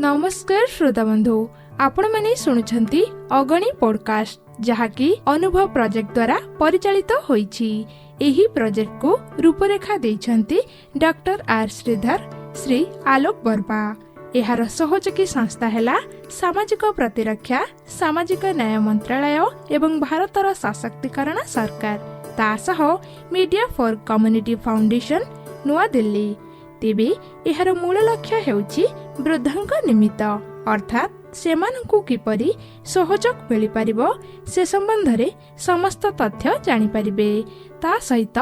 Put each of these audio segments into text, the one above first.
नमस्कार श्रोता बंधु आपण माने शुणुछंती अगणी पॉडकास्ट जहाँकि अनुभव प्रोजेक्ट द्वारा परिचालित होईछि। एही प्रोजेक्ट को रूपरेखा देइछंती doctor R Shridhar Shri Alok Burma. एहार सहयोगी संस्था हैला सामाजिक प्रतिरक्षा सामाजिक न्याय मंत्रालय एवं भारतर सशक्तिकरण सरकार तासह मीडिया फॉर कम्युनिटी फाउंडेशन नुआ दिल्ली। तेबे एहार मूल लक्ष्य हेउछि वृद्धंक निमित्त अर्थात सेमानंकु किपरि सहयोग मिलि परिबो से संबंधरे समस्त तथ्य जानि परिबे। ता सहित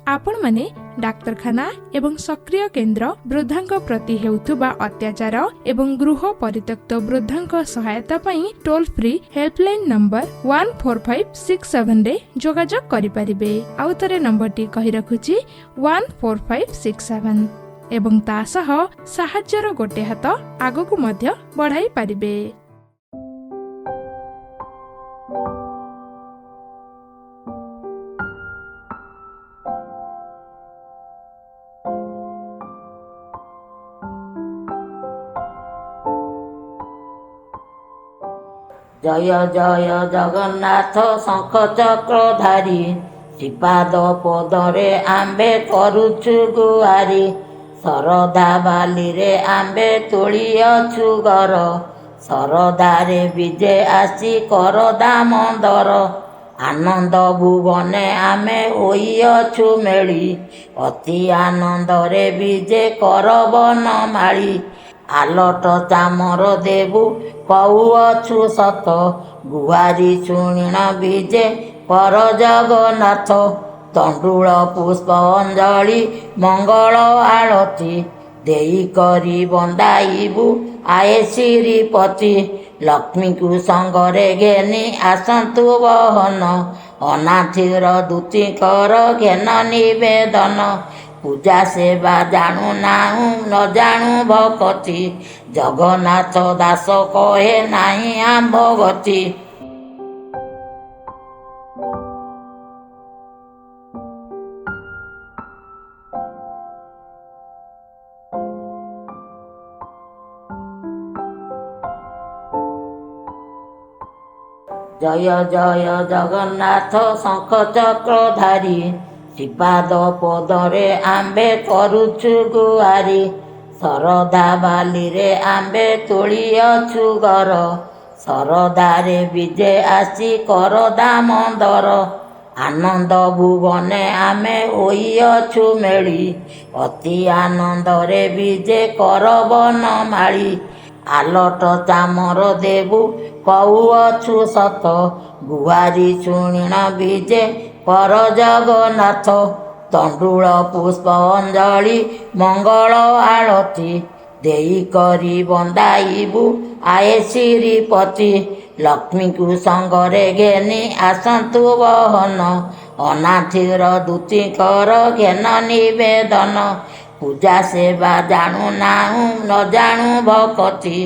आपण माने डाक्तरखाना एवं सक्रिय केन्द्र वृद्धांक प्रति हेउथुबा अत्याचार एवं गृह परित्यक्त वृद्धांक सहायता पई टोल फ्री हेल्पलाइन नंबर 14567 रे जोगाजोग करि परिबे। आउ तरे नंबर टी कहि रखुची 14567 एवं तासह साहाଯ୍ୟର गोटे हाथ आगकु मध्य बढ़ाई पारिबे। जय जय जगन्नाथ शंख चक्रधारी श्रीपाद पदरे आंबे करुछु गुहारी शरदा बाली रे आंबे तोलियछु घर शरदारे विजे आसी करदा मंदर आनंद भुवने आमे होइयछु मेली अति आनंद रे विजे करबन माली आलट चामर देबु कहुअछु सत गुहारी शुणिण विजे पर जगन्नाथ तंडुल पुष्प अंजलि मंगल आरती देई करी बंदाइबु आए श्रीपति लक्ष्मी को संगरे घेनी आसंतु बहन अनाथिर दूतीकर घेन निवेदन पूजा सेवा जानू नाहु न जानू भक्ति जगन्नाथ दास कहे नाही आंब गति। जय जय जगन्नाथ शंख चक्रधारी श्रीपाद पदरे आंबे करुछु गुहारी शरदा बाली रे आंबे तोलियछु घर शरदारे विजे आसी करदा मंदर आनंद भुवने आमे होइयछु मेली अति आनंद रे विजे करबन माली आलट चामर देबु कहुअछु सत गुहारी शुणिण विजे पर जगन्नाथ तंडुल पुष्प अंजलि मंगल आरती देई करी बंदाइबु आए श्रीपति लक्ष्मी को संगरे घेनी आसंतु बहन अनाथिर दूतीकर घेन निवेदन पूजा सेवा जानू नाहु न जानू भक्ति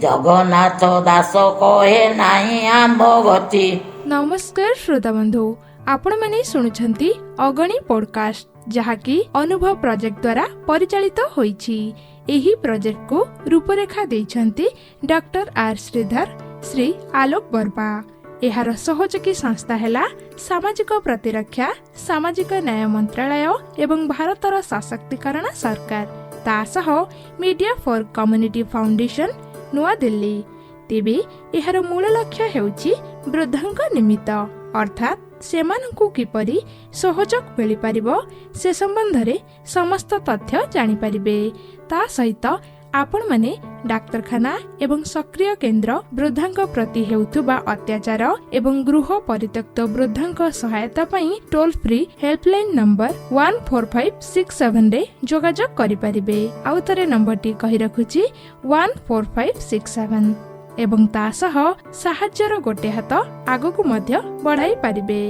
जगन्नाथ दास कहे नाही आंब गति। नमस्कार श्रोता बंधु आपण माने शुणुछंती अगणी पॉडकास्ट जहाँकि अनुभव प्रोजेक्ट द्वारा परिचालित होईछि। एही प्रोजेक्ट को रूपरेखा देइछंती doctor R Shridhar Shri Alok Burma. एहार सहयोगी संस्था हैला सामाजिक प्रतिरक्षा सामाजिक न्याय मंत्रालय एवं भारतर सशक्तिकरण सरकार तासह मीडिया फॉर कम्युनिटी फाउंडेशन नुआ दिल्ली। तेबे एहार मूल लक्ष्य हेउछि वृद्धंक निमित्त अर्थात सेमानंकु किपरि सहयोग मिलि परिबो से संबंधरे समस्त तथ्य जानि परिबे। ता सहित आपण माने डाक्तरखाना एवं सक्रिय केन्द्र वृद्धांक प्रति हेउथुबा अत्याचार एवं गृह परित्यक्त वृद्धांक सहायता पई टोल फ्री हेल्पलाइन नंबर 14567 रे जोगाजोग करि परिबे। आउ तरे नंबर टी कहि रखुची 14567 एवं तासह साहाଯ୍ୟର गोटे हाथ आगकु मध्य बढ़ाई पारिबे।